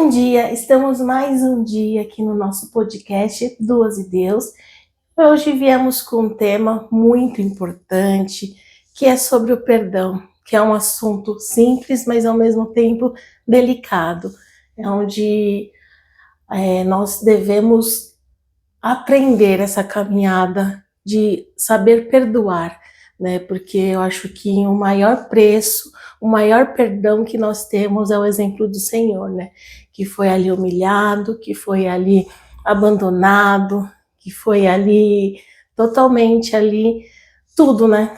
Bom dia, estamos mais um dia aqui no nosso podcast Duas e Deus. Hoje viemos com um tema muito importante, que é sobre o perdão, que é um assunto simples, mas ao mesmo tempo delicado. É onde nós devemos aprender essa caminhada de saber perdoar, né? Porque eu acho que o maior preço, o maior perdão que nós temos é o exemplo do Senhor, né? Que foi ali humilhado, que foi ali abandonado, que foi ali totalmente ali tudo, né?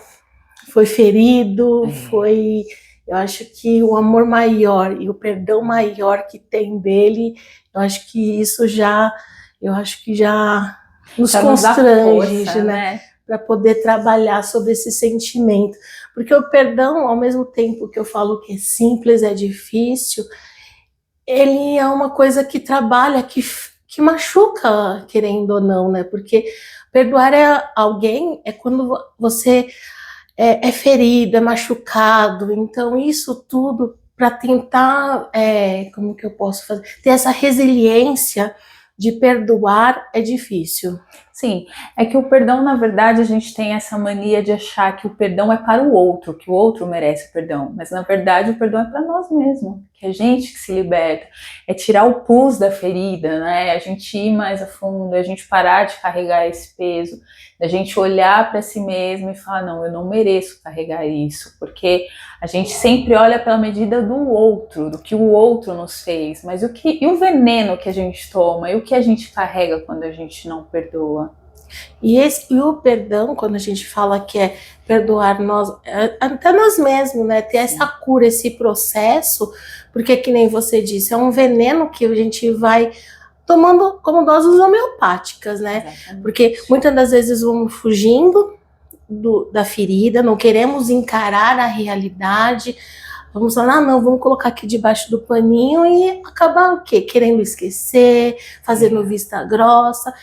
Foi ferido, foi. Eu acho que o amor maior e o perdão maior que tem dele, eu acho que isso já, eu acho que já nos constrange, força, né? Para poder trabalhar sobre esse sentimento. Porque o perdão, ao mesmo tempo que eu falo que é simples, é difícil, ele é uma coisa que trabalha, que machuca, querendo ou não, né? Porque perdoar alguém é quando você é ferido, é machucado. Então, isso tudo para tentar, como que eu posso fazer? Ter essa resiliência de perdoar é difícil. Sim, é que o perdão, na verdade, a gente tem essa mania de achar que o perdão é para o outro, que o outro merece o perdão. Mas, na verdade, o perdão é para nós mesmos, que é a gente que se liberta. É tirar o pus da ferida, né? A gente ir mais a fundo, a gente parar de carregar esse peso, a gente olhar para si mesmo e falar, não, eu não mereço carregar isso, porque a gente sempre olha pela medida do outro, do que o outro nos fez, mas e o veneno que a gente toma, e o que a gente carrega quando a gente não perdoa? E o perdão, quando a gente fala que é perdoar nós, até nós mesmos, né? Ter essa cura, esse processo, porque que nem você disse, é um veneno que a gente vai tomando como doses homeopáticas, né? Exatamente. Porque muitas das vezes vamos fugindo da ferida, não queremos encarar a realidade, vamos falar, não, vamos colocar aqui debaixo do paninho e acabar o quê? Querendo esquecer, fazendo vista grossa.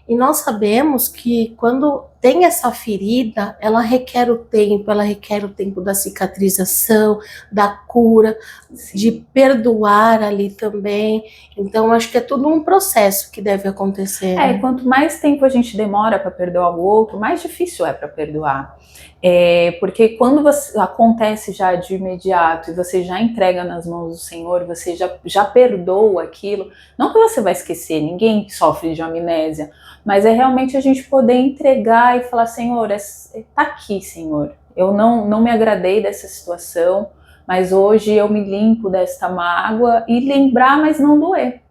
E nós sabemos que quando tem essa ferida, ela requer o tempo da cicatrização, da cura, de perdoar ali também. Então, acho que é tudo um processo que deve acontecer. Né? Quanto mais tempo a gente demora para perdoar o outro, mais difícil é para perdoar. Porque quando acontece já de imediato e você já entrega nas mãos do Senhor, você já perdoa aquilo, não que você vai esquecer, ninguém sofre de amnésia, mas é realmente a gente poder entregar e falar, Senhor, tá aqui, Senhor, eu não me agradei dessa situação, mas hoje eu me limpo desta mágoa e lembrar, mas não doer.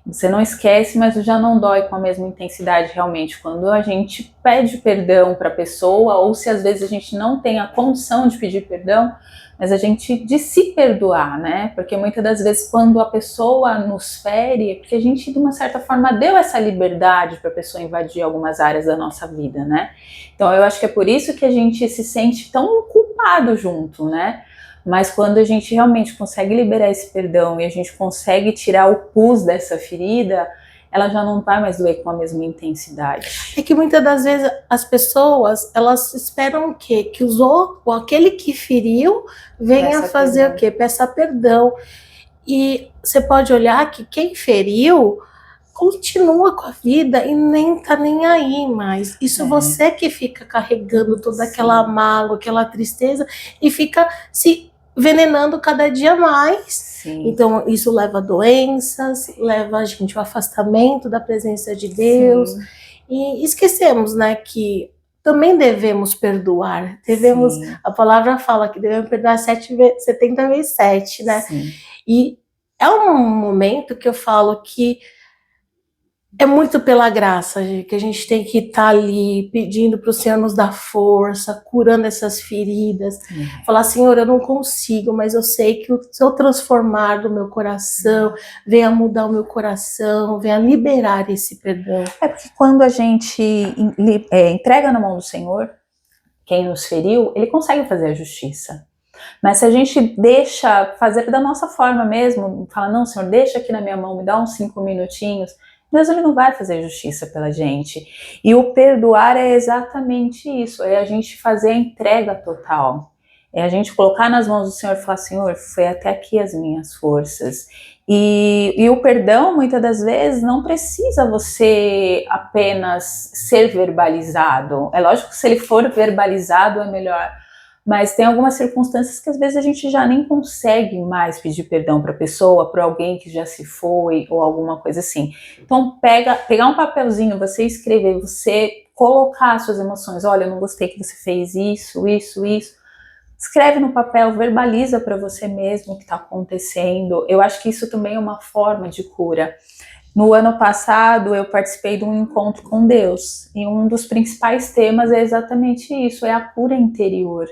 Você não esquece, mas já não dói com a mesma intensidade realmente. Quando a gente pede perdão para a pessoa, ou se às vezes a gente não tem a condição de pedir perdão, mas a gente de se perdoar, né? Porque muitas das vezes quando a pessoa nos fere, é porque a gente de uma certa forma deu essa liberdade para a pessoa invadir algumas áreas da nossa vida, né? Então eu acho que é por isso que a gente se sente tão culpado junto, né? Mas quando a gente realmente consegue liberar esse perdão e a gente consegue tirar o pus dessa ferida, ela já não vai mais doer com a mesma intensidade. É que muitas das vezes as pessoas, elas esperam o quê? Que aquele que feriu venha fazer perdão. O quê? Peça perdão. E você pode olhar que quem feriu continua com a vida e nem tá nem aí mais. Isso você que fica carregando toda aquela mágoa, aquela tristeza e fica se envenenando cada dia mais. Sim. Então isso leva a doenças, leva a gente ao afastamento da presença de Deus. Sim. E esquecemos, né, que também devemos perdoar. A palavra fala que devemos perdoar 70 vezes 7, né? Sim. E é um momento que eu falo que é muito pela graça, que a gente tem que estar ali pedindo para o Senhor nos dar força, curando essas feridas. Falar, Senhor, eu não consigo, mas eu sei que o seu transformar do meu coração venha mudar o meu coração, venha liberar esse perdão. É porque quando a gente entrega na mão do Senhor quem nos feriu, ele consegue fazer a justiça. Mas se a gente deixa fazer da nossa forma mesmo, fala, não, Senhor, deixa aqui na minha mão, me dá uns 5 minutinhos, Deus ele não vai fazer justiça pela gente. E o perdoar é exatamente isso, é a gente fazer a entrega total. É a gente colocar nas mãos do Senhor e falar, Senhor, foi até aqui as minhas forças. E o perdão, muitas das vezes, não precisa você apenas ser verbalizado. É lógico que se ele for verbalizado é melhor, mas tem algumas circunstâncias que às vezes a gente já nem consegue mais pedir perdão para a pessoa, para alguém que já se foi ou alguma coisa assim. Então pegar um papelzinho, você escrever, você colocar suas emoções. Olha, eu não gostei que você fez isso, isso, isso. Escreve no papel, verbaliza para você mesmo o que está acontecendo. Eu acho que isso também é uma forma de cura. No ano passado, eu participei de um encontro com Deus, e um dos principais temas é exatamente isso, é a cura interior.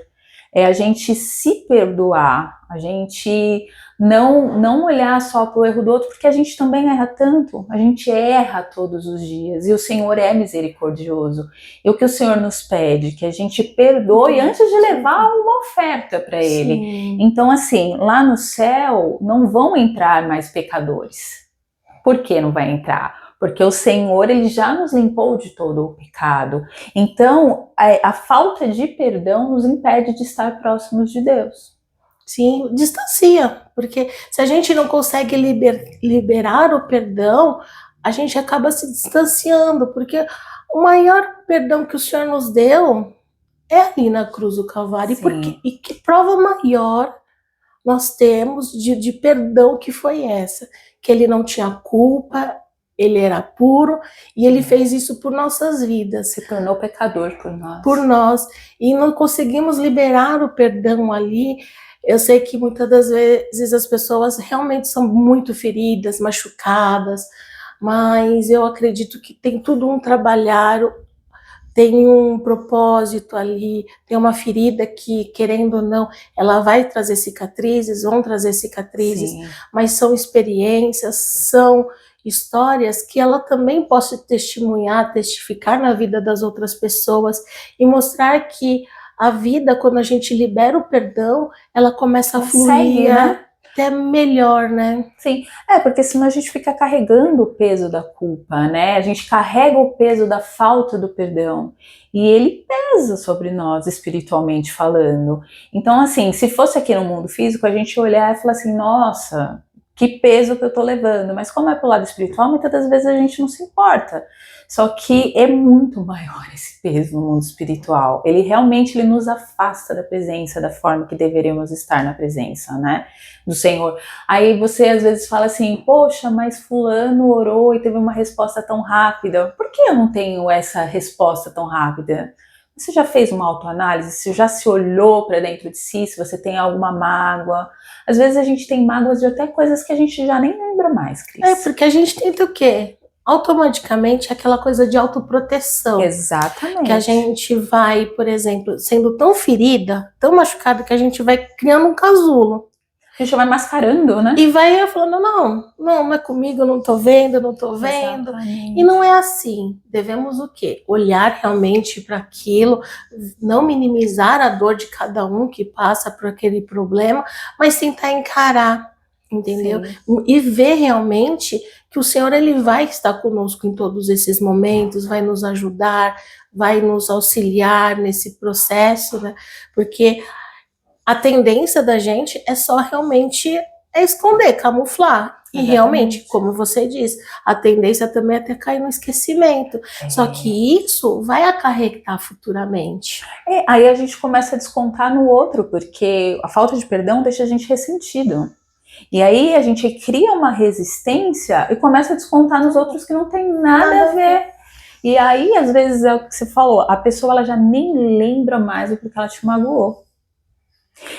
É a gente se perdoar, a gente não olhar só para o erro do outro, porque a gente também erra tanto, a gente erra todos os dias, e o Senhor é misericordioso. E o que o Senhor nos pede? Que a gente perdoe antes de levar uma oferta para Ele. Sim. Então, assim, lá no céu não vão entrar mais pecadores. Por que não vai entrar? Porque o Senhor, ele já nos limpou de todo o pecado. Então, a falta de perdão nos impede de estar próximos de Deus. Sim, distancia, porque se a gente não consegue liberar o perdão, a gente acaba se distanciando, porque o maior perdão que o Senhor nos deu é ali na cruz do Calvário. E que prova maior nós temos de perdão que foi essa? Que ele não tinha culpa, ele era puro, e ele fez isso por nossas vidas. Se tornou pecador por nós. Por nós. E não conseguimos liberar o perdão ali. Eu sei que muitas das vezes as pessoas realmente são muito feridas, machucadas, mas eu acredito que tem tudo um trabalhar, tem um propósito ali, tem uma ferida que, querendo ou não, ela vai trazer cicatrizes, vão trazer cicatrizes, Sim. Mas são experiências, são histórias que ela também possa testemunhar, testificar na vida das outras pessoas e mostrar que a vida, quando a gente libera o perdão, ela começa a fluir, né? Até melhor, né? Sim, porque senão a gente fica carregando o peso da culpa, né? A gente carrega o peso da falta do perdão e ele pesa sobre nós espiritualmente falando. Então, assim, se fosse aqui no mundo físico, a gente olhar e falar assim, nossa, que peso que eu tô levando. Mas como é pro lado espiritual, muitas das vezes a gente não se importa. Só que é muito maior esse peso no mundo espiritual. Ele realmente nos afasta da presença, da forma que deveríamos estar na presença, né, do Senhor. Aí você às vezes fala assim, poxa, mas fulano orou e teve uma resposta tão rápida. Por que eu não tenho essa resposta tão rápida? Você já fez uma autoanálise? Você já se olhou para dentro de si? Se você tem alguma mágoa? Às vezes a gente tem mágoas de até coisas que a gente já nem lembra mais, Cris. Porque a gente tenta o quê? Automaticamente aquela coisa de autoproteção. Exatamente. Que a gente vai, por exemplo, sendo tão ferida, tão machucada, que a gente vai criando um casulo. A gente vai mascarando, né? E vai falando, não é comigo, eu não tô vendo. Exatamente. E não é assim. Devemos o quê? Olhar realmente para aquilo, não minimizar a dor de cada um que passa por aquele problema, mas tentar encarar, entendeu? Sim. E ver realmente que o Senhor, ele vai estar conosco em todos esses momentos, vai nos ajudar, vai nos auxiliar nesse processo, né? Porque a tendência da gente é só realmente esconder, camuflar. E realmente, como você diz, a tendência também é até cair no esquecimento. Só que isso vai acarretar futuramente. Aí a gente começa a descontar no outro, porque a falta de perdão deixa a gente ressentido. E aí a gente cria uma resistência e começa a descontar nos outros que não tem nada a ver. E aí, às vezes, é o que você falou, a pessoa ela já nem lembra mais do que ela te magoou.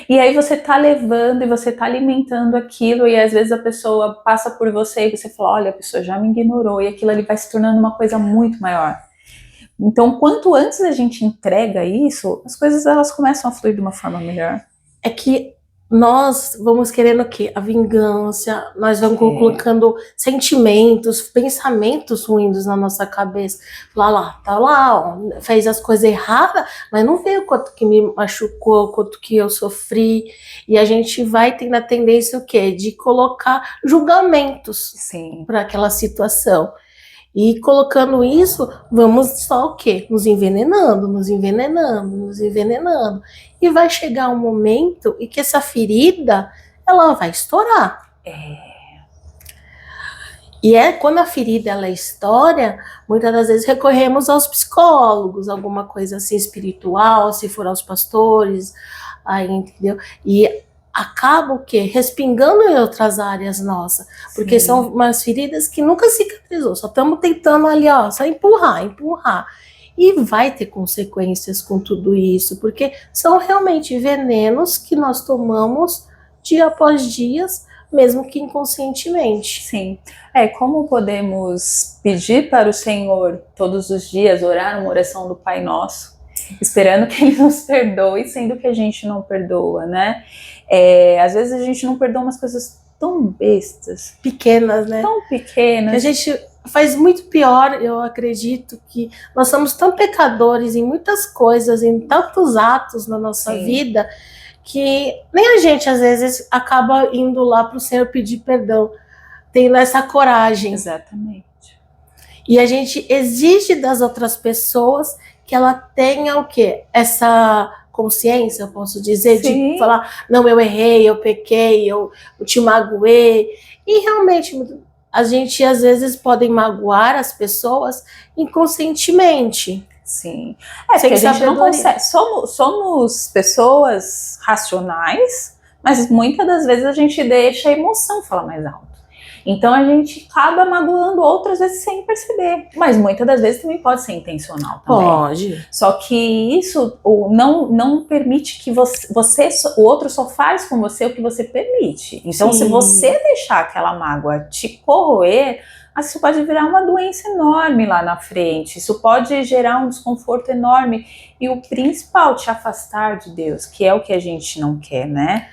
E aí você tá levando e você tá alimentando aquilo, e às vezes a pessoa passa por você e você fala, olha, a pessoa já me ignorou, e aquilo ali vai se tornando uma coisa muito maior. Então, quanto antes a gente entrega isso, as coisas elas começam a fluir de uma forma melhor. É que nós vamos querendo o quê? A vingança, nós vamos colocando sentimentos, pensamentos ruins na nossa cabeça. Tá lá, ó, fez as coisas erradas, mas não vê o quanto que me machucou, o quanto que eu sofri. E a gente vai tendo a tendência o quê? De colocar julgamentos para aquela situação. E colocando isso, vamos só o quê? Nos envenenando. E vai chegar um momento em que essa ferida, ela vai estourar. E quando a ferida ela é história, muitas das vezes recorremos aos psicólogos, alguma coisa assim espiritual, se for aos pastores, aí, entendeu? E acaba o quê? Respingando em outras áreas nossas, porque Sim. são umas feridas que nunca cicatrizou, só estamos tentando ali, ó, só empurrar. E vai ter consequências com tudo isso, porque são realmente venenos que nós tomamos dia após dia, mesmo que inconscientemente. Sim. Como podemos pedir para o Senhor todos os dias, orar uma oração do Pai Nosso, esperando que Ele nos perdoe, sendo que a gente não perdoa, né? Às vezes a gente não perdoa umas coisas tão bestas, pequenas, né? Tão pequenas. Que a gente faz muito pior, eu acredito que nós somos tão pecadores em muitas coisas, em tantos atos na nossa Sim. vida, que nem a gente às vezes acaba indo lá para o Senhor pedir perdão, tendo essa coragem. Exatamente. E a gente exige das outras pessoas que ela tenha o quê? Essa consciência, eu posso dizer, Sim. de falar, não, eu errei, eu pequei, eu te magoei. E realmente, a gente às vezes pode magoar as pessoas inconscientemente. Sim. Porque a gente não consegue. Somos pessoas racionais, mas muitas das vezes a gente deixa a emoção falar mais alto. Então a gente acaba magoando outras vezes sem perceber. Mas muitas das vezes também pode ser intencional também. Pode. Só que isso não permite que o outro só faz com você o que você permite. Então, Sim. Se você deixar aquela mágoa te corroer, isso pode virar uma doença enorme lá na frente. Isso pode gerar um desconforto enorme. E o principal, te afastar de Deus, que é o que a gente não quer, né?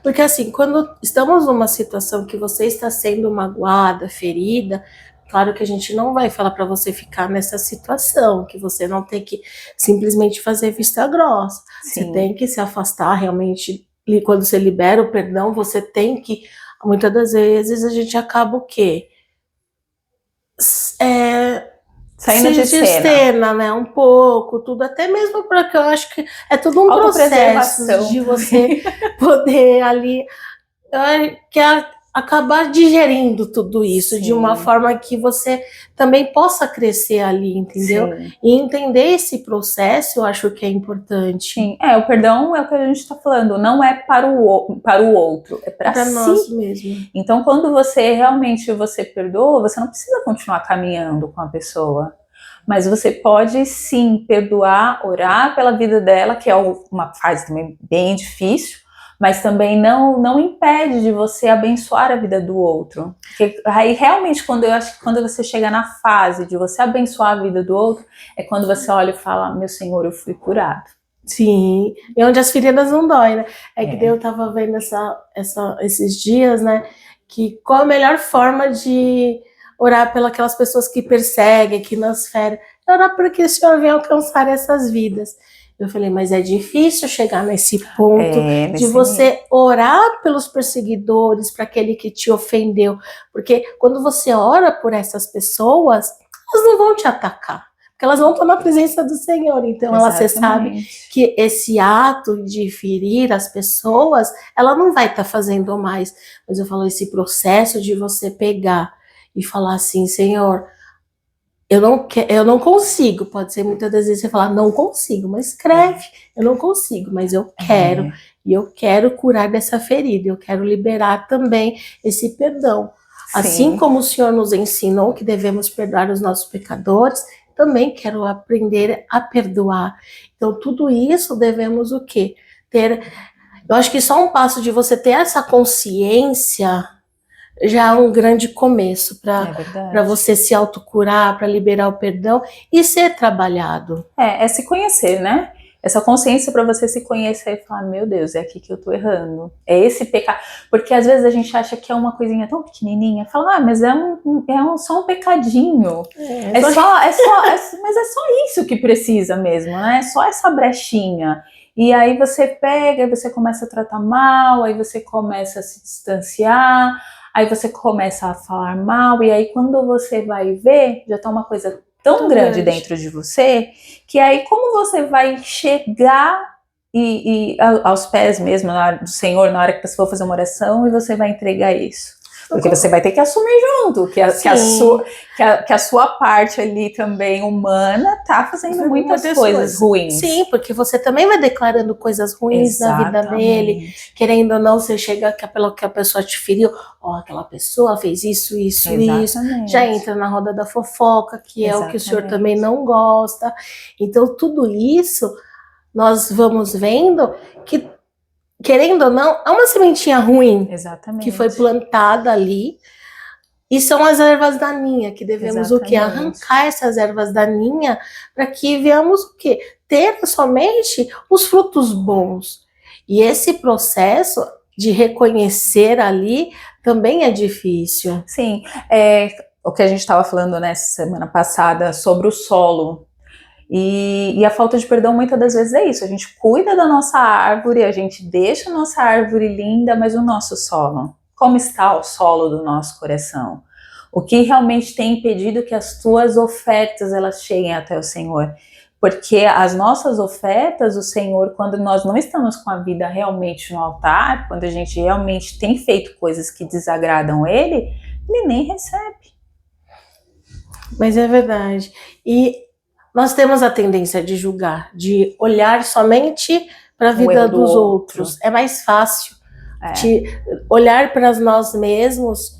Porque assim, quando estamos numa situação que você está sendo magoada, ferida, claro que a gente não vai falar para você ficar nessa situação, que você não tem que simplesmente fazer vista grossa. Sim. Você tem que se afastar realmente. Quando você libera o perdão, você tem que... Muitas das vezes a gente acaba o quê? Saindo de cena, né? Um pouco, tudo, até mesmo porque eu acho que é tudo um processo de você poder ali acabar digerindo tudo isso. Sim. De uma forma que você também possa crescer ali, entendeu? Sim. E entender esse processo, eu acho que é importante. Sim, o perdão é o que a gente está falando, não é para o outro, é para si. Nós mesmo. Então, quando você perdoa, você não precisa continuar caminhando com a pessoa. Mas você pode sim perdoar, orar pela vida dela, que é uma fase também bem difícil, mas também não impede de você abençoar a vida do outro. Porque aí realmente, quando você chega na fase de você abençoar a vida do outro, é quando você olha e fala, meu Senhor, eu fui curado. Sim, e onde as feridas não dói, né? Que eu tava vendo esses dias, né? Que qual a melhor forma de orar pelas pessoas que perseguem, que nos ferem? Orar para que o Senhor venha alcançar essas vidas. Eu falei, mas é difícil chegar nesse ponto de você orar pelos perseguidores, para aquele que te ofendeu. Porque quando você ora por essas pessoas, elas não vão te atacar. Porque elas vão estar na presença do Senhor. Então, você sabe que esse ato de ferir as pessoas, ela não vai estar fazendo mais. Mas eu falo, esse processo de você pegar e falar assim, Senhor, eu não consigo. Pode ser muitas das vezes você falar, não consigo, mas escreve, eu não consigo, mas eu quero. E eu quero curar dessa ferida, eu quero liberar também esse perdão. Sim. Assim como o Senhor nos ensinou que devemos perdoar os nossos pecadores, também quero aprender a perdoar. Então, tudo isso devemos o quê? Eu acho que só um passo de você ter essa consciência já é um grande começo para você se autocurar, para liberar o perdão e ser trabalhado. É se conhecer, né? Essa consciência para você se conhecer e falar, meu Deus, é aqui que eu tô errando. É esse pecado. Porque às vezes a gente acha que é uma coisinha tão pequenininha. Fala, mas é só um pecadinho. Mas é só isso que precisa mesmo, né? É só essa brechinha. E aí você pega, aí você começa a tratar mal, aí você começa a se distanciar, aí você começa a falar mal, e aí quando você vai ver, já tá uma coisa tão grande dentro de você, que aí como você vai chegar aos pés mesmo do Senhor, na hora que você for fazer uma oração, e você vai entregar isso? Porque você vai ter que assumir junto, que a sua parte ali também humana tá fazendo muitas coisas ruins. Sim, porque você também vai declarando coisas ruins na vida dele. Querendo ou não, você chega pelo que a pessoa te feriu. Aquela pessoa fez isso. Já entra na roda da fofoca, que é o que o senhor também não gosta. Então, tudo isso, nós vamos vendo que, querendo ou não, é uma sementinha ruim que foi plantada ali, e são as ervas daninhas que devemos o quê? Arrancar essas ervas daninhas para que venhamos o quê? Ter somente os frutos bons. E esse processo de reconhecer ali também é difícil. Sim, o que a gente estava falando nessa semana passada sobre o solo. E a falta de perdão muitas das vezes é isso, a gente cuida da nossa árvore, a gente deixa a nossa árvore linda, mas o nosso solo, como está o solo do nosso coração? O que realmente tem impedido que as tuas ofertas elas cheguem até o Senhor? Porque as nossas ofertas, o Senhor, quando nós não estamos com a vida realmente no altar, quando a gente realmente tem feito coisas que desagradam Ele nem recebe. Mas é verdade. E nós temos a tendência de julgar, de olhar somente para a vida dos outros. É mais fácil de olhar para nós mesmos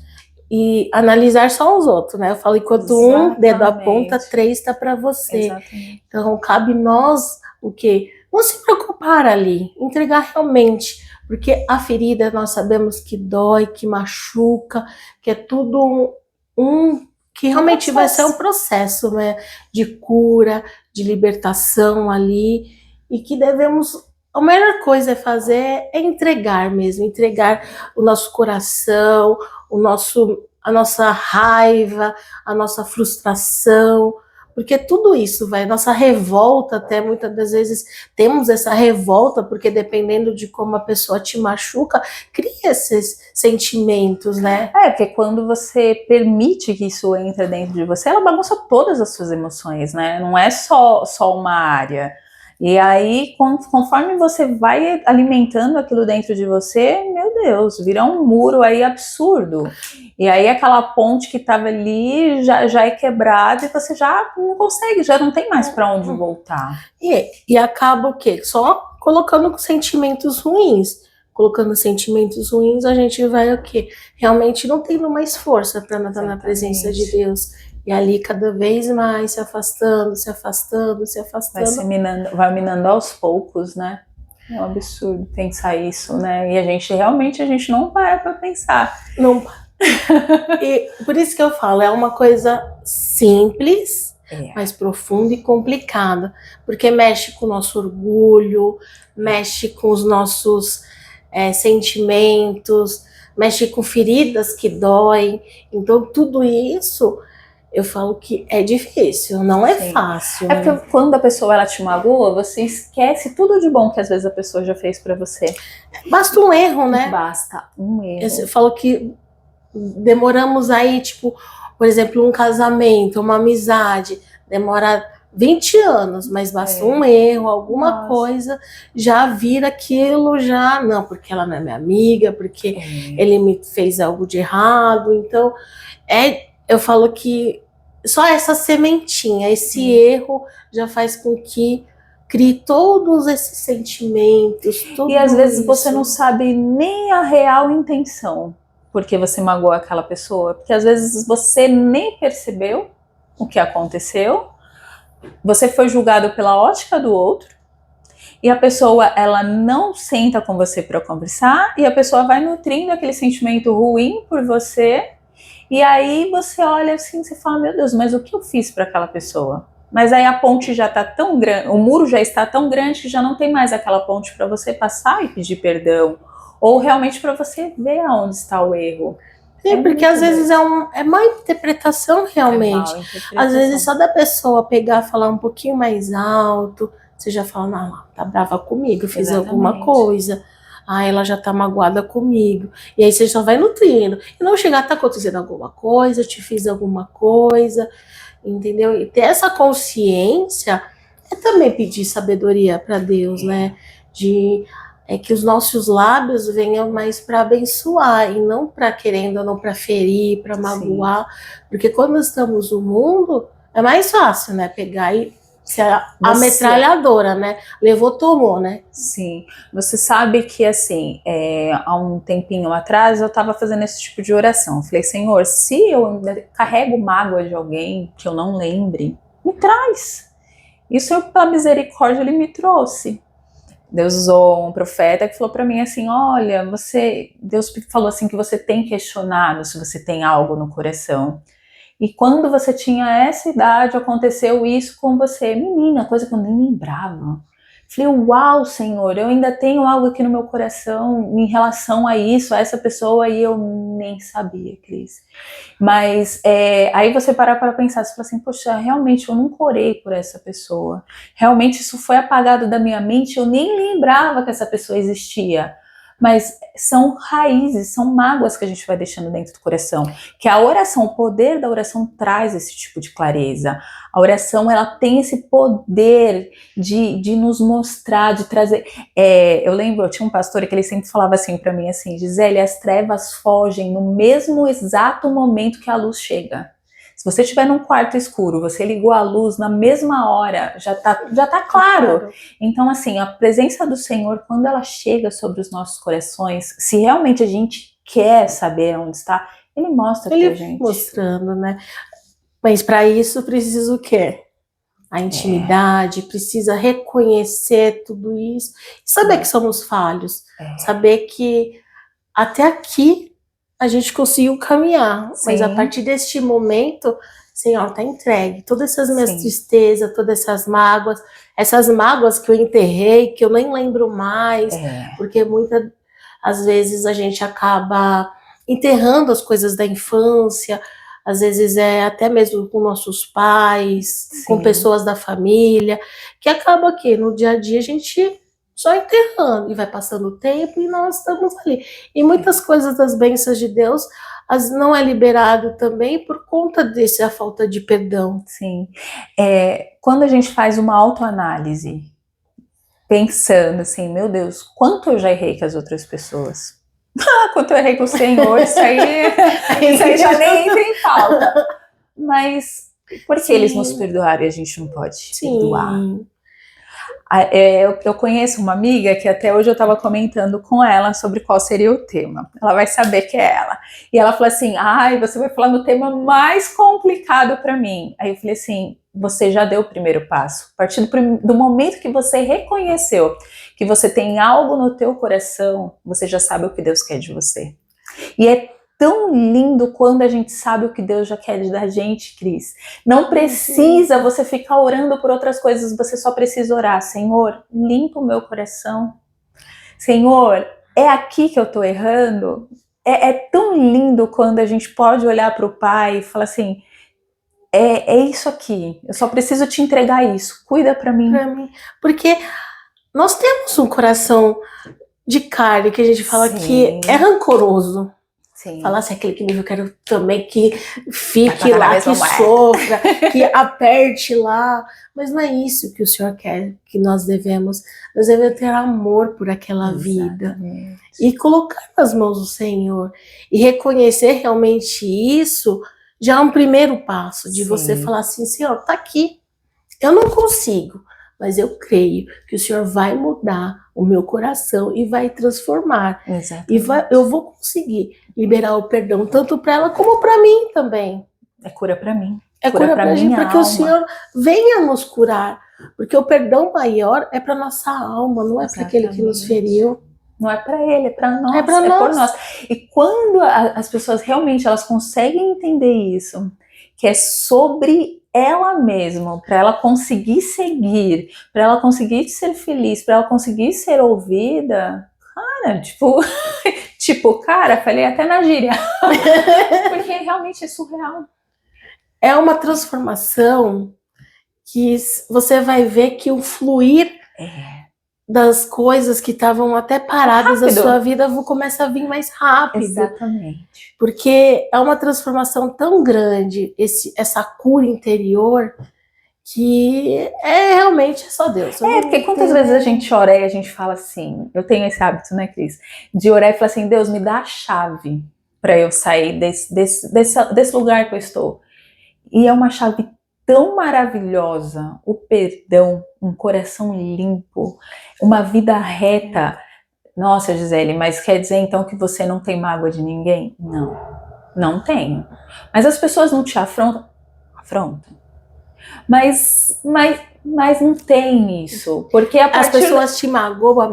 e analisar só os outros, né? Eu falo, enquanto um dedo aponta, 3 está para você. Exatamente. Então, cabe nós o quê? Não se preocupar ali, entregar realmente, porque a ferida nós sabemos que dói, que machuca, que é tudo que realmente vai ser um processo, né, de cura, de libertação ali, e que devemos, a melhor coisa a fazer é entregar mesmo, entregar o nosso coração, a nossa raiva, a nossa frustração, porque tudo isso vai, nossa revolta, até muitas das vezes temos essa revolta, porque dependendo de como a pessoa te machuca, cria esses sentimentos, né? Porque quando você permite que isso entre dentro de você, ela bagunça todas as suas emoções, né? Não é só uma área. E aí, conforme você vai alimentando aquilo dentro de você, meu Deus, vira um muro aí absurdo. E aí aquela ponte que estava ali já é quebrada e você já não consegue, já não tem mais para onde voltar. E acaba o quê? Só colocando sentimentos ruins. Colocando sentimentos ruins, a gente vai o quê? Realmente não tendo mais força para estar na presença de Deus. E ali cada vez mais se afastando. Vai minando aos poucos, né? É um absurdo pensar isso, né? E a gente não para pensar. Não para. E por isso que eu falo, é uma coisa simples, mas profunda e complicada. Porque mexe com o nosso orgulho, mexe com os nossos sentimentos, mexe com feridas que doem. Então tudo isso, eu falo que é difícil, não é fácil. É porque quando a pessoa ela te magoa, você esquece tudo de bom que às vezes a pessoa já fez pra você. Basta um erro, né? Basta um erro. Eu falo que demoramos aí, tipo, por exemplo, um casamento, uma amizade, demora 20 anos, mas basta um erro, alguma coisa, já vira aquilo, não, porque ela não é minha amiga, porque ele me fez algo de errado. Então, eu falo que só essa sementinha, esse erro já faz com que crie todos esses sentimentos. E às vezes você não sabe nem a real intenção porque você magoou aquela pessoa, porque às vezes você nem percebeu o que aconteceu, você foi julgado pela ótica do outro, e a pessoa ela não senta com você para conversar, e a pessoa vai nutrindo aquele sentimento ruim por você. E aí você olha assim, você fala, meu Deus, mas o que eu fiz para aquela pessoa? Mas aí a ponte já está tão grande, o muro já está tão grande que já não tem mais aquela ponte para você passar e pedir perdão, ou realmente para você ver aonde está o erro. Porque às vezes é má interpretação realmente. Às vezes só da pessoa pegar e falar um pouquinho mais alto, você já fala, não, tá brava comigo, fiz alguma coisa. Ela já tá magoada comigo. E aí você só vai nutrindo. E não chegar, tá acontecendo alguma coisa, eu te fiz alguma coisa, entendeu? E ter essa consciência é também pedir sabedoria para Deus, né? De é que os nossos lábios venham mais para abençoar e não para querendo, não para ferir, para magoar, porque quando estamos no mundo é mais fácil, né? Pegar e ser a metralhadora, né? Levou, tomou, né? Sim. Você sabe que, assim, há um tempinho atrás eu estava fazendo esse tipo de oração. Eu falei, Senhor, se eu ainda carrego mágoa de alguém que eu não lembre, me traz. Isso, pela misericórdia, ele me trouxe. Deus usou um profeta que falou para mim assim, olha, Deus falou assim que você tem questionado se você tem algo no coração. E quando você tinha essa idade, aconteceu isso com você. Menina, coisa que eu nem lembrava. Falei, uau, Senhor, eu ainda tenho algo aqui no meu coração em relação a isso, a essa pessoa, e eu nem sabia, Cris. Mas aí você parar para pensar, você fala assim, poxa, realmente eu nunca orei por essa pessoa. Realmente isso foi apagado da minha mente, eu nem lembrava que essa pessoa existia. Mas são raízes, são mágoas que a gente vai deixando dentro do coração. Que a oração, o poder da oração traz esse tipo de clareza. A oração, ela tem esse poder de nos mostrar, de trazer... eu lembro, eu tinha um pastor que ele sempre falava assim para mim, assim, Gisele, as trevas fogem no mesmo exato momento que a luz chega. Se você estiver num quarto escuro, você ligou a luz na mesma hora, já tá claro. Então, assim, a presença do Senhor, quando ela chega sobre os nossos corações, se realmente a gente quer saber onde está, Ele mostra pra gente. Ele mostrando, né? Mas para isso precisa o quê? A intimidade, precisa reconhecer tudo isso, saber que somos falhos, saber que até aqui a gente conseguiu caminhar, mas a partir deste momento, Senhor, tá entregue. Todas essas minhas tristezas, todas essas mágoas que eu enterrei, que eu nem lembro mais, porque às vezes a gente acaba enterrando as coisas da infância, às vezes até mesmo com nossos pais, com pessoas da família, que acaba que no dia a dia a gente só enterrando, e vai passando o tempo e nós estamos ali. E muitas coisas das bênçãos de Deus não é liberado também por conta dessa falta de perdão. Sim. Quando a gente faz uma autoanálise, pensando assim, meu Deus, quanto eu já errei com as outras pessoas? Quanto eu errei com o Senhor, isso aí já nem entra em pauta. Mas por que eles nos perdoaram e a gente não pode perdoar? Eu conheço uma amiga que até hoje eu estava comentando com ela sobre qual seria o tema. Ela vai saber que é ela. E ela falou assim, você vai falar no tema mais complicado para mim. Aí eu falei assim, você já deu o primeiro passo. A partir do momento que você reconheceu que você tem algo no teu coração, você já sabe o que Deus quer de você. E é tão lindo quando a gente sabe o que Deus já quer da gente, Cris. Não precisa você ficar orando por outras coisas, você só precisa orar. Senhor, limpa o meu coração. Senhor, é aqui que eu tô errando? É tão lindo quando a gente pode olhar para o Pai e falar assim, é isso aqui, eu só preciso te entregar isso, cuida para mim. Porque nós temos um coração de carne que a gente fala que é rancoroso. Falar assim, aquele que eu quero também que fique lá, que sofra, que aperte lá. Mas não é isso que o Senhor quer, que nós devemos ter amor por aquela vida. E colocar nas mãos do Senhor. E reconhecer realmente isso, já é um primeiro passo, de você falar assim, Senhor, tá aqui, eu não consigo, mas eu creio que o Senhor vai mudar o meu coração e vai transformar. E eu vou conseguir liberar o perdão, tanto para ela como para mim também. É cura para mim. É cura para mim, para que o Senhor venha nos curar. Porque o perdão maior é para nossa alma, não é para aquele que nos feriu. Não é para ele, é para nós, por nós. E quando as pessoas realmente elas conseguem entender isso, que é sobre ela mesma, para ela conseguir seguir, para ela conseguir ser feliz, para ela conseguir ser ouvida, cara, falei até na gíria, porque realmente é surreal. É uma transformação que você vai ver que o fluir das coisas que estavam até paradas na sua vida começa a vir mais rápido. Exatamente. Porque é uma transformação tão grande, essa cura interior, que é realmente só Deus. Porque quantas vezes a gente ora e a gente fala assim, eu tenho esse hábito, né, Cris? De orar e falar assim, Deus, me dá a chave para eu sair desse lugar que eu estou. E é uma chave tão maravilhosa, o perdão, um coração limpo, uma vida reta. Nossa, Gisele, mas quer dizer então que você não tem mágoa de ninguém? Não, não tenho. Mas as pessoas não te afrontam? Afrontam. Mas não tem isso, porque a As pessoas te magoam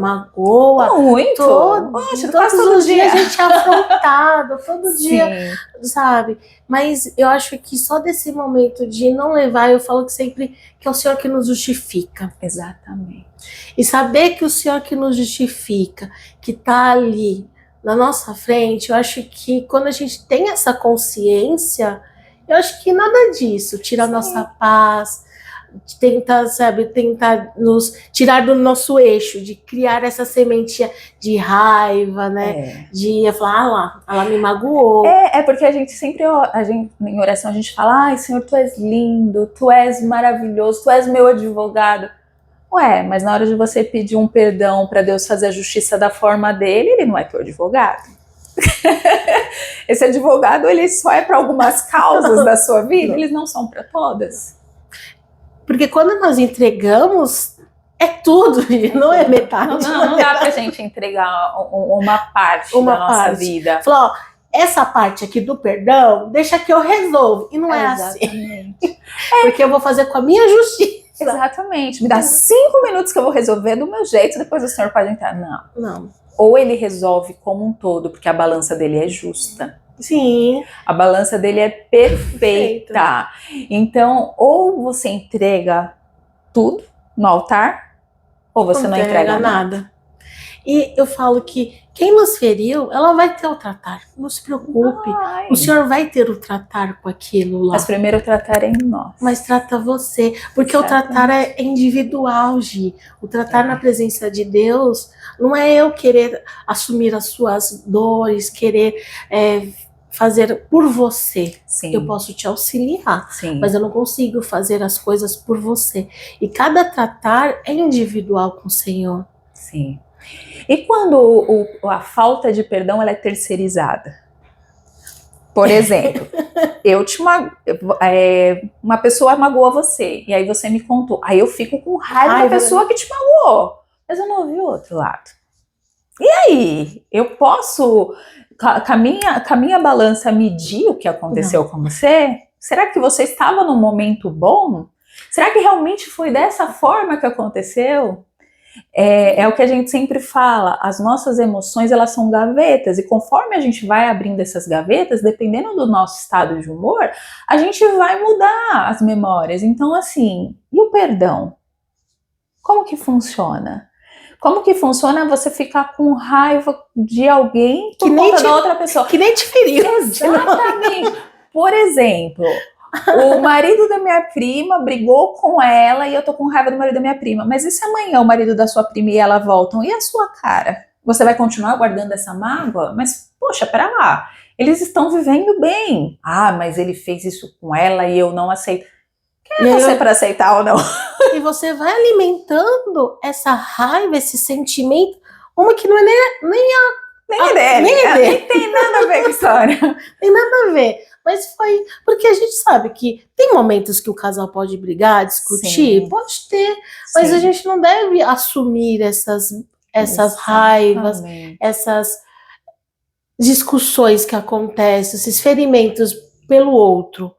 muito. Poxa, todos os dias a gente é afrontado, todo dia, sabe? Mas eu acho que só desse momento de não levar, eu falo que sempre que é o Senhor que nos justifica. Exatamente. E saber que o Senhor que nos justifica, que tá ali na nossa frente, eu acho que quando a gente tem essa consciência, eu acho que nada disso tira a nossa paz, tentar nos tirar do nosso eixo, de criar essa sementinha de raiva, né? De falar, lá, ela me magoou. Porque a gente sempre, em oração, a gente fala, ai, Senhor, tu és lindo, tu és maravilhoso, tu és meu advogado. Mas na hora de você pedir um perdão para Deus fazer a justiça da forma dele, ele não é teu advogado. Esse advogado, ele só é para algumas causas da sua vida, eles não são para todas. Porque quando nós entregamos, é tudo, não é metade. Não dá pra gente entregar uma parte da nossa vida. Falou, ó, essa parte aqui do perdão, deixa que eu resolvo. E não é assim. Porque eu vou fazer com a minha justiça. Exatamente. Me dá 5 minutos que eu vou resolver do meu jeito, depois o senhor pode entrar. Não. Ou ele resolve como um todo, porque a balança dele é justa. Sim. A balança dele é perfeita. Então, ou você entrega tudo no altar, ou você não entrega nada. E eu falo que quem nos feriu, ela vai ter o tratar. Não se preocupe. O Senhor vai ter o tratar com aquilo lá. Mas primeiro o tratar é em nós. Mas trata você. Porque o tratar é individual, Gi. O tratar na presença de Deus não é eu querer assumir as suas dores, querer fazer por você. Sim. Eu posso te auxiliar, sim, mas eu não consigo fazer as coisas por você. E cada tratar é individual com o Senhor. Sim. E quando a falta de perdão ela é terceirizada? Por exemplo, uma pessoa magoou você, e aí você me contou. Aí eu fico com raiva da pessoa que te magoou, mas eu não ouvi o outro lado. E aí? Eu posso, com a minha balança, medir o que aconteceu com você? Será que você estava num momento bom? Será que realmente foi dessa forma que aconteceu? É o que a gente sempre fala, as nossas emoções, elas são gavetas, e conforme a gente vai abrindo essas gavetas, dependendo do nosso estado de humor, a gente vai mudar as memórias. Então, assim, e o perdão? Como que funciona? Como que funciona você ficar com raiva de alguém por conta da outra pessoa? Que nem te feriu. Exatamente. Por exemplo, o marido da minha prima brigou com ela e eu tô com raiva do marido da minha prima. Mas e se amanhã o marido da sua prima e ela voltam? E a sua cara? Você vai continuar guardando essa mágoa? Mas, poxa, pera lá. Eles estão vivendo bem. Ah, mas ele fez isso com ela e eu não aceito. Quem é você para aceitar ou não? E você vai alimentando essa raiva, esse sentimento, uma que não é nem dele. Nem tem nada a ver com a história. Tem nada a ver. Mas foi porque a gente sabe que tem momentos que o casal pode brigar, discutir, sim, pode ter, mas sim, a gente não deve assumir essas raivas, essas discussões que acontecem, esses ferimentos pelo outro.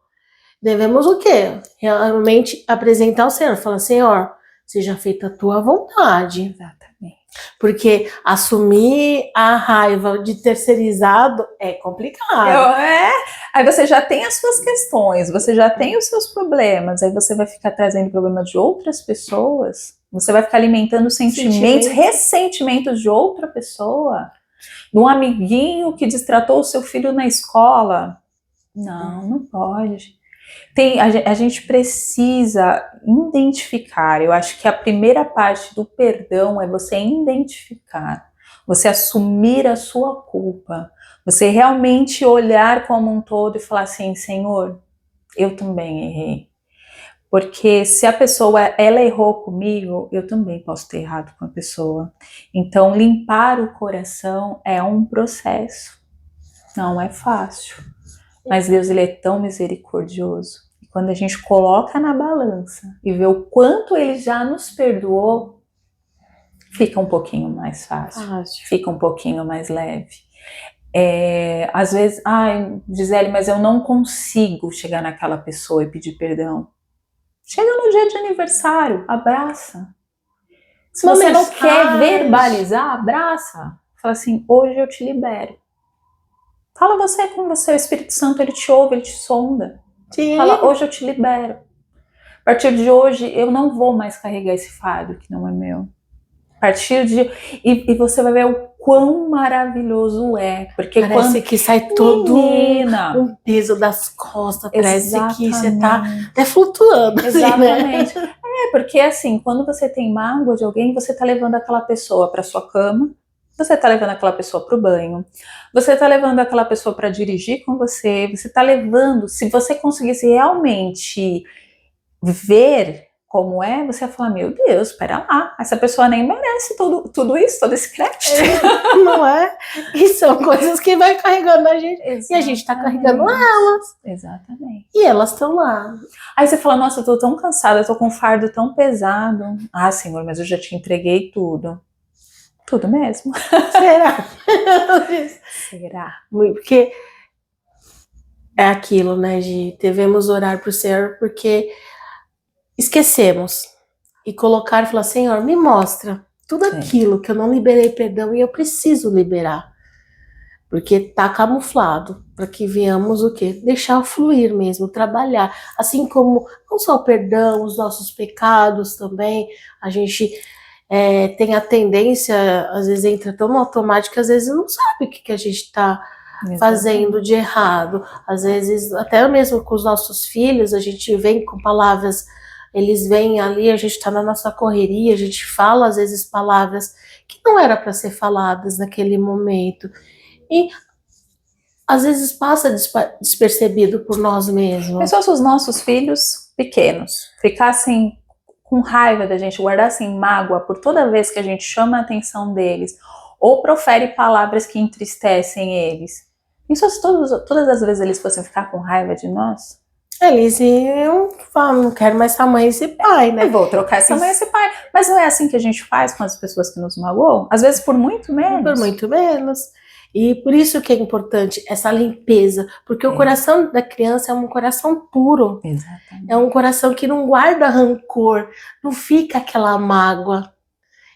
Devemos o quê? Realmente apresentar ao Senhor, falar, Senhor, seja feita a tua vontade. Exatamente. Porque assumir a raiva de terceirizado é complicado. Aí você já tem as suas questões, você já tem os seus problemas, aí você vai ficar trazendo problemas de outras pessoas, você vai ficar alimentando sentimentos, ressentimentos de outra pessoa, de um amiguinho que destratou o seu filho na escola. Não pode. A gente precisa identificar. Eu acho que a primeira parte do perdão é você identificar, você assumir a sua culpa, você realmente olhar como um todo e falar assim, Senhor, eu também errei. Porque se a pessoa, ela errou comigo, eu também posso ter errado com a pessoa. Então, limpar o coração é um processo. Não é fácil. Mas Deus, ele é tão misericordioso. E quando a gente coloca na balança e vê o quanto ele já nos perdoou, fica um pouquinho mais fácil. Fica um pouquinho mais leve. Às vezes, Gisele, mas eu não consigo chegar naquela pessoa e pedir perdão. Chega no dia de aniversário, abraça. Se você não quer verbalizar, abraça. Fala assim, hoje eu te libero. Fala você com você, o Espírito Santo, ele te ouve, ele te sonda. Sim. Fala, hoje eu te libero. A partir de hoje, eu não vou mais carregar esse fardo que não é meu. A partir de... E você vai ver o quão maravilhoso é. Porque parece que sai todo um peso das costas. Parece que você tá até flutuando. Exatamente. Assim, né? Porque assim, quando você tem mágoa de alguém, você tá levando aquela pessoa para sua cama, você tá levando aquela pessoa pro banho, você tá levando aquela pessoa para dirigir com você tá levando... Se você conseguisse realmente ver como é, você ia falar, meu Deus, espera lá, essa pessoa nem merece tudo isso, todo esse crédito. Não é? E são coisas que vai carregando a gente. Exatamente. E a gente tá carregando elas. Exatamente. E elas estão lá. Aí você fala, nossa, eu tô tão cansada, eu tô com um fardo tão pesado. Ah, Senhor, mas eu já te entreguei tudo. Tudo mesmo? Será? Será? Porque é aquilo, né, devemos orar pro Senhor, porque esquecemos e colocar e falar, Senhor, me mostra tudo aquilo que eu não liberei perdão e eu preciso liberar, porque tá camuflado, para que venhamos o quê? Deixar fluir mesmo, trabalhar, assim como não só o perdão, os nossos pecados também, a gente tem a tendência, às vezes entra tão automático, às vezes não sabe o que a gente tá fazendo de errado, às vezes até mesmo com os nossos filhos, a gente vem com palavras, eles vêm ali, a gente está na nossa correria, a gente fala às vezes palavras que não era para ser faladas naquele momento. E às vezes passa despercebido por nós mesmos. Mas se os nossos filhos pequenos ficassem com raiva da gente, guardassem mágoa por toda vez que a gente chama a atenção deles, ou profere palavras que entristecem eles, e se todas as vezes eles fossem ficar com raiva de nós? Eles iam falar, não quero mais essa mãe e esse pai, né? Eu vou trocar essa mãe e esse pai. Mas não é assim que a gente faz com as pessoas que nos magoam? Às vezes por muito menos. Por muito menos. E por isso que é importante essa limpeza, porque o coração da criança é um coração puro. Exatamente. É um coração que não guarda rancor, não fica aquela mágoa.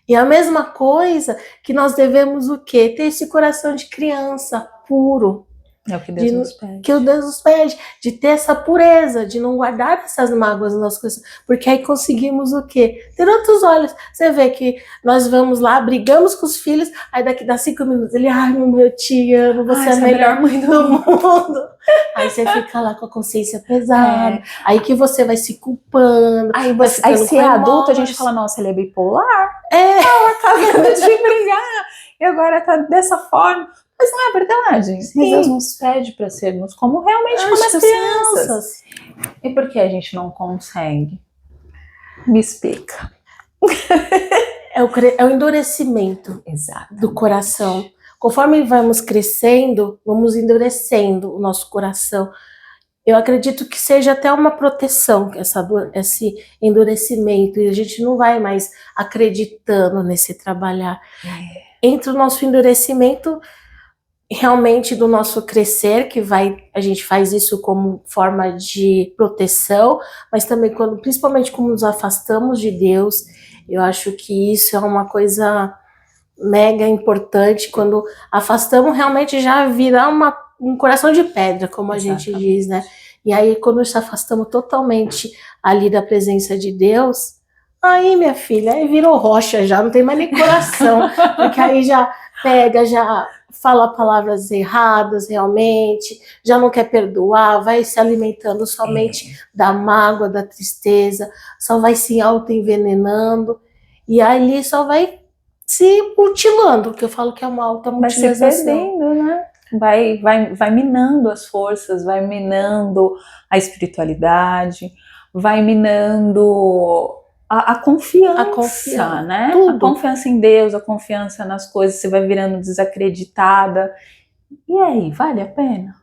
E a mesma coisa que nós devemos o quê? Ter esse coração de criança puro. É o que Deus nos pede. Que o Deus nos pede, de ter essa pureza, de não guardar essas mágoas nas nossas coisas, porque aí conseguimos o quê? Ter outros olhos. Você vê que nós vamos lá, brigamos com os filhos, aí daqui a 5 minutos ele, ai, mamãe, eu te amo, você é a melhor mãe do mundo. Aí você fica lá com a consciência pesada, aí que você vai se culpando. Aí se é adulto, a gente fala, nossa, ele é bipolar. Ela acabou de brigar, e agora tá dessa forma. Mas não é verdade. Sim. Deus nos pede para sermos como realmente como as crianças. E por que a gente não consegue? Me explica. É o endurecimento do coração. Conforme vamos crescendo, vamos endurecendo o nosso coração. Eu acredito que seja até uma proteção, esse endurecimento, e a gente não vai mais acreditando nesse trabalhar. Entre o nosso endurecimento, realmente do nosso crescer, que a gente faz isso como forma de proteção, mas também principalmente quando nos afastamos de Deus, eu acho que isso é uma coisa mega importante, quando afastamos realmente já vira um coração de pedra, como a gente diz, né? E aí quando nos afastamos totalmente ali da presença de Deus, aí minha filha, aí virou rocha já, não tem mais nem coração, porque aí já pega, já fala palavras erradas realmente, já não quer perdoar, vai se alimentando somente da mágoa, da tristeza, só vai se auto-envenenando, e ali só vai se mutilando, que eu falo que é uma auto-mutilação. Vai se perdendo, né? Vai minando as forças, vai minando a espiritualidade. vai minando a confiança, né? Tudo. A confiança em Deus, a confiança nas coisas, você vai virando desacreditada. E aí, vale a pena?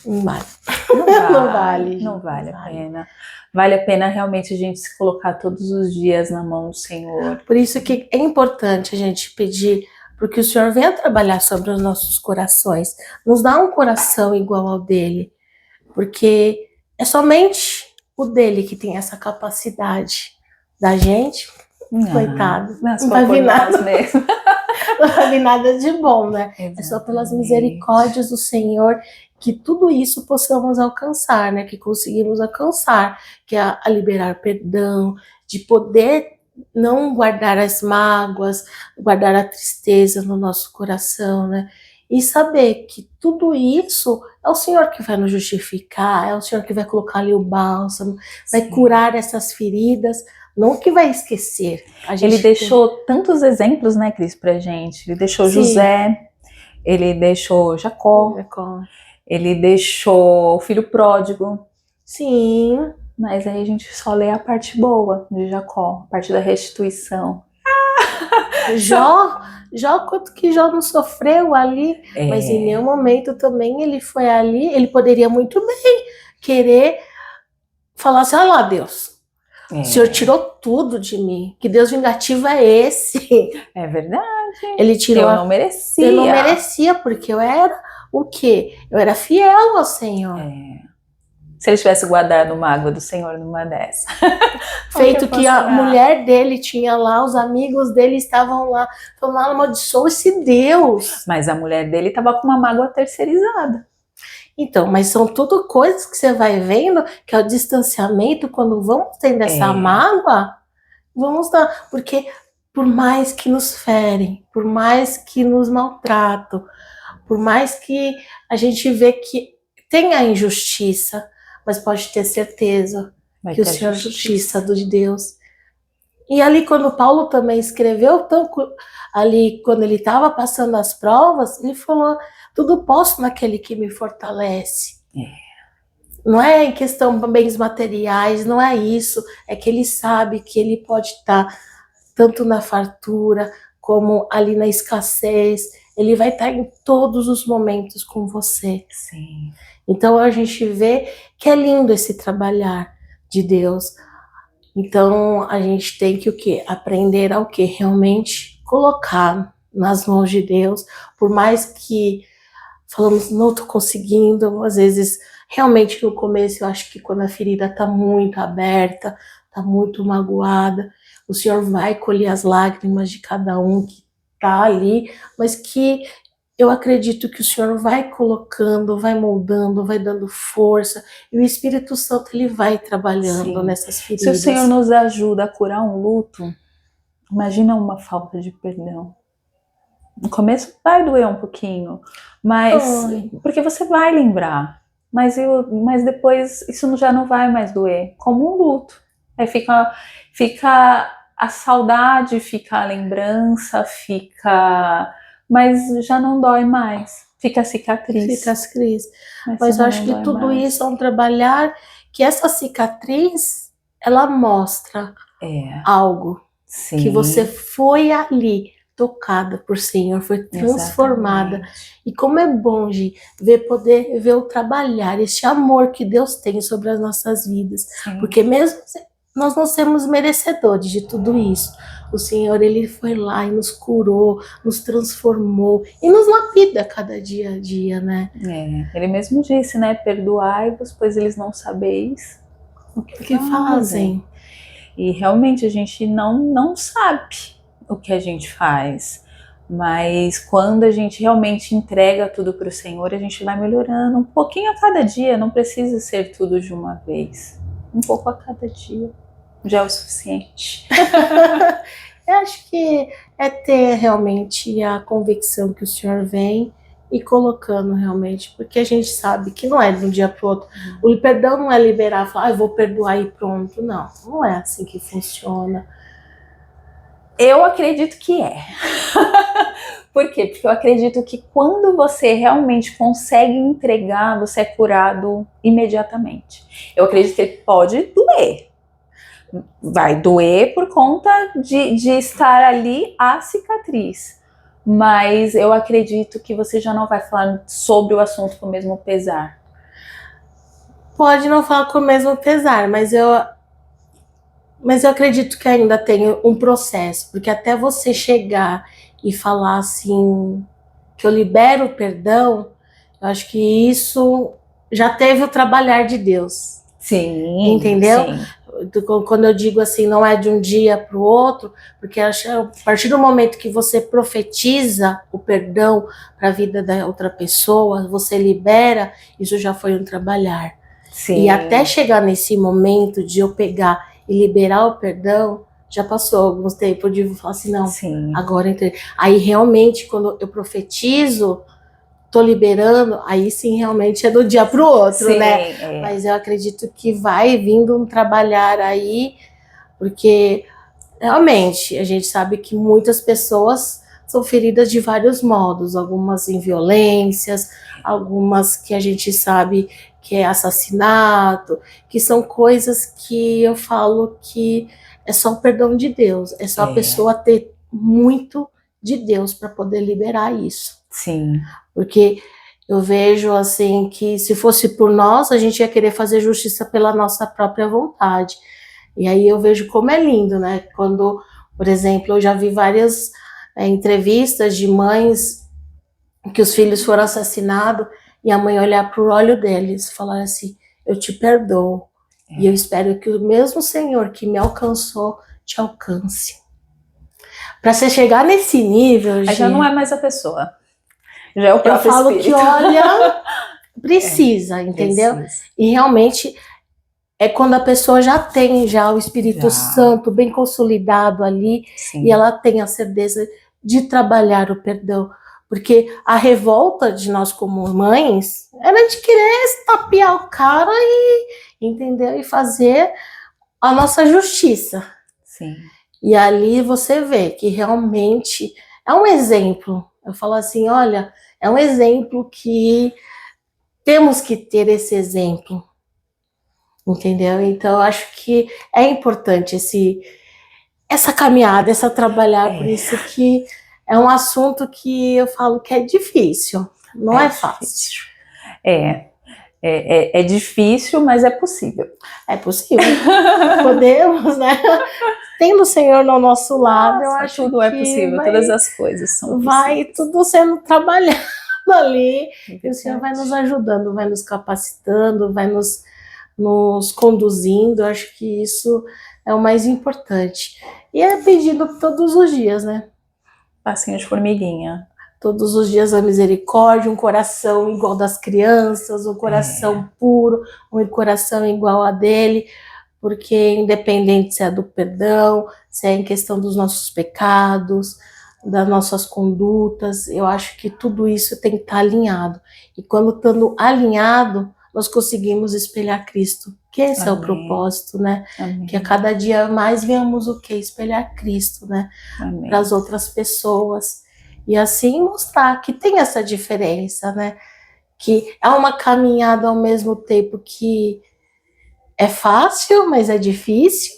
Não vale. Não vale. Não vale a pena. Vale a pena realmente a gente se colocar todos os dias na mão do Senhor. Por isso que é importante a gente pedir porque o Senhor venha trabalhar sobre os nossos corações, nos dá um coração igual ao dele, porque é somente o dele que tem essa capacidade. Da gente, coitado, não vai vir nada mesmo. Não vai vir nada de bom, né? Exatamente. É só pelas misericórdias do Senhor que tudo isso possamos alcançar, né? Que conseguimos alcançar, que é a liberar perdão, de poder não guardar as mágoas, guardar a tristeza no nosso coração, né? E saber que tudo isso é o Senhor que vai nos justificar, é o Senhor que vai colocar ali o bálsamo, vai curar essas feridas, não que vai esquecer. Ele deixou tantos exemplos, né, Cris, pra gente. Ele deixou José, ele deixou Jacó, ele deixou o filho pródigo. Sim. Mas aí a gente só lê a parte boa de Jacó, a parte da restituição. Jó, quanto que Jó não sofreu ali, mas em nenhum momento também ele foi ali, ele poderia muito bem querer falar assim, olha lá, Deus, o Senhor tirou tudo de mim, que Deus vingativo é esse? É verdade. Ele tirou. Eu não merecia. Eu não merecia, porque eu era o quê? Eu era fiel ao Senhor. Se ele tivesse guardado uma água do Senhor numa dessa. Feito que a mulher dele tinha lá, os amigos dele estavam lá, falando, amaldiçoa esse Deus. Mas a mulher dele estava com uma mágoa terceirizada. Então, mas são tudo coisas que você vai vendo, que é o distanciamento, quando vamos tendo essa mágoa, vamos dar, porque por mais que nos ferem, por mais que nos maltratam, por mais que a gente vê que tem a injustiça, mas pode ter certeza que o Senhor é justiça de Deus. E ali quando Paulo também escreveu, ali quando ele estava passando as provas, ele falou, tudo posso naquele que me fortalece. Não é em questão de bens materiais, não é isso, é que ele sabe que ele pode estar tanto na fartura, como ali na escassez, ele vai estar em todos os momentos com você. Sim. Então a gente vê que é lindo esse trabalhar de Deus. Então a gente tem que o quê? Aprender ao quê? Realmente colocar nas mãos de Deus, por mais que falamos, não estou conseguindo, às vezes, realmente no começo eu acho que quando a ferida está muito aberta, está muito magoada, o Senhor vai colher as lágrimas de cada um que está ali, mas que eu acredito que o Senhor vai colocando, vai moldando, vai dando força, e o Espírito Santo ele vai trabalhando nessas feridas. Se o Senhor nos ajuda a curar um luto, imagina uma falta de perdão. No começo vai doer um pouquinho, mas porque você vai lembrar, mas depois isso já não vai mais doer, como um luto. Aí fica a saudade, fica a lembrança, mas já não dói mais, fica a cicatriz. Fica a cicatriz. Mas eu acho que tudo isso é um trabalhar que essa cicatriz, ela mostra algo. Sim. Que você foi ali, tocada por Senhor, foi transformada. Exatamente. E como é bom, Gi, poder ver o trabalhar, esse amor que Deus tem sobre as nossas vidas. Sim. Porque mesmo nós não somos merecedores de tudo isso, o Senhor, ele foi lá e nos curou, nos transformou e nos lapida cada dia a dia, né? Ele mesmo disse, né? Perdoai-vos, pois eles não sabeis o que fazem. E realmente a gente não sabe o que a gente faz, mas quando a gente realmente entrega tudo para o Senhor, a gente vai melhorando um pouquinho a cada dia, não precisa ser tudo de uma vez, um pouco a cada dia já é o suficiente. Eu acho que é ter realmente a convicção que o Senhor vem e colocando realmente, porque a gente sabe que não é de um dia para o outro. O perdão não é liberar, falar, eu vou perdoar e pronto. Não é assim que funciona. Eu acredito que é. Por quê? Porque eu acredito que quando você realmente consegue entregar, você é curado imediatamente. Eu acredito que pode doer. Vai doer por conta de estar ali a cicatriz. Mas eu acredito que você já não vai falar sobre o assunto com o mesmo pesar. Pode não falar com o mesmo pesar, mas eu acredito que ainda tem um processo, porque até você chegar e falar assim, que eu libero o perdão, eu acho que isso já teve o trabalhar de Deus. Sim, entendeu? Sim. Quando eu digo assim, não é de um dia para o outro, porque a partir do momento que você profetiza o perdão para a vida da outra pessoa, você libera, isso já foi um trabalhar. Sim. E até chegar nesse momento de eu pegar e liberar o perdão, já passou alguns tempos de falar assim, não, Sim. agora entrei. Aí realmente, quando eu profetizo, tô liberando, aí sim realmente é do dia pro outro, Sim, né? Mas eu acredito que vai vindo um trabalhar aí, porque realmente a gente sabe que muitas pessoas são feridas de vários modos, algumas em violências, algumas que a gente sabe que é assassinato, que são coisas que eu falo que é só o perdão de Deus, é só a pessoa ter muito de Deus para poder liberar isso. Sim. Porque eu vejo assim que se fosse por nós, a gente ia querer fazer justiça pela nossa própria vontade. E aí eu vejo como é lindo, né? Quando, por exemplo, eu já vi várias entrevistas de mães que os filhos foram assassinados e a mãe olhar para o olho deles e falar assim, eu te perdoo. E eu espero que o mesmo Senhor que me alcançou te alcance. Para você chegar nesse nível, já não é mais a pessoa. Já é o próprio eu falo espírito. que, olha, precisa, entendeu? Precisa. E realmente é quando a pessoa já tem já o Espírito Santo bem consolidado ali. Sim. E ela tem a certeza de trabalhar o perdão. Porque a revolta de nós como mães era de querer estapear o cara e, entendeu? E fazer a nossa justiça. Sim. E ali você vê que realmente é um exemplo. Eu falo assim, olha, é um exemplo que temos que ter esse exemplo, entendeu? Então, eu acho que é importante essa caminhada, essa trabalhar, por isso que é um assunto que eu falo que é difícil, não é fácil. É difícil, mas é possível. É possível. Podemos, né? Tendo o Senhor no nosso lado, eu acho tudo que é possível, todas as coisas são possíveis. Vai tudo sendo trabalhado ali, e o Senhor vai nos ajudando, vai nos capacitando, vai nos conduzindo. Eu acho que isso é o mais importante. E é pedindo todos os dias, né? Passinho de formiguinha. Todos os dias a misericórdia, um coração igual das crianças, um coração puro, um coração igual a dele, porque independente se é do perdão, se é em questão dos nossos pecados, das nossas condutas, eu acho que tudo isso tem que estar alinhado. E quando estando alinhado, nós conseguimos espelhar Cristo, que esse é o propósito, né? Amém. Que a cada dia mais venhamos o quê? Espelhar Cristo, né? Para as outras pessoas. E assim mostrar que tem essa diferença, né? Que é uma caminhada ao mesmo tempo que é fácil, mas é difícil.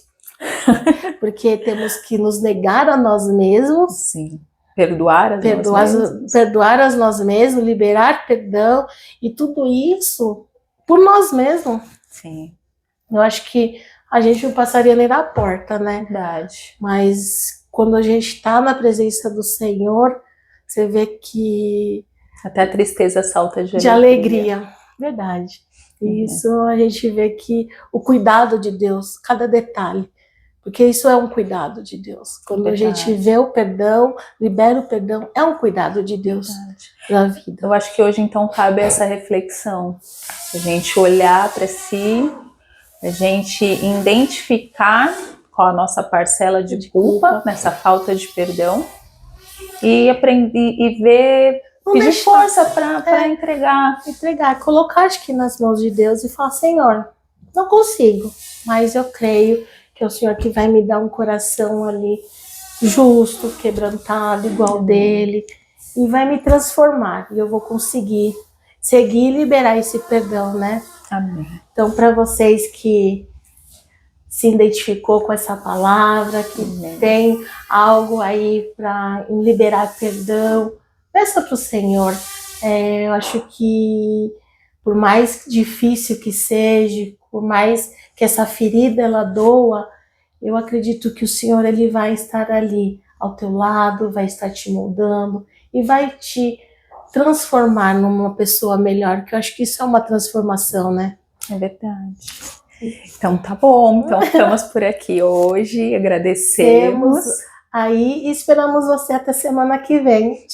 Porque temos que nos negar a nós mesmos. Sim. Perdoar a nós mesmos, liberar perdão, e tudo isso por nós mesmos. Sim. Eu acho que a gente não passaria nem da porta, né? Verdade. Mas quando a gente está na presença do Senhor, você vê que... até a tristeza salta de alegria. Verdade. E isso a gente vê que o cuidado de Deus, cada detalhe, porque isso é um cuidado de Deus. Quando a gente vê o perdão, libera o perdão, é um cuidado de Deus na vida. Eu acho que hoje então cabe essa reflexão, a gente olhar para si, a gente identificar qual a nossa parcela de culpa nessa falta de perdão e aprender e ver, pedir força para entregar, colocar acho que nas mãos de Deus e falar, Senhor, não consigo, mas eu creio que é o Senhor que vai me dar um coração ali justo, quebrantado, igual dele. e vai me transformar. E eu vou conseguir seguir e liberar esse perdão, né? Amém. Então, para vocês que se identificou com essa palavra, que tem algo aí para liberar perdão, peça para o Senhor. Eu acho que por mais difícil que seja, por mais que essa ferida ela doa, eu acredito que o Senhor ele vai estar ali ao teu lado, vai estar te moldando e vai te transformar numa pessoa melhor, que eu acho que isso é uma transformação, né? É verdade. Então tá bom, então ficamos por aqui hoje, agradecemos. Aí e esperamos você até semana que vem.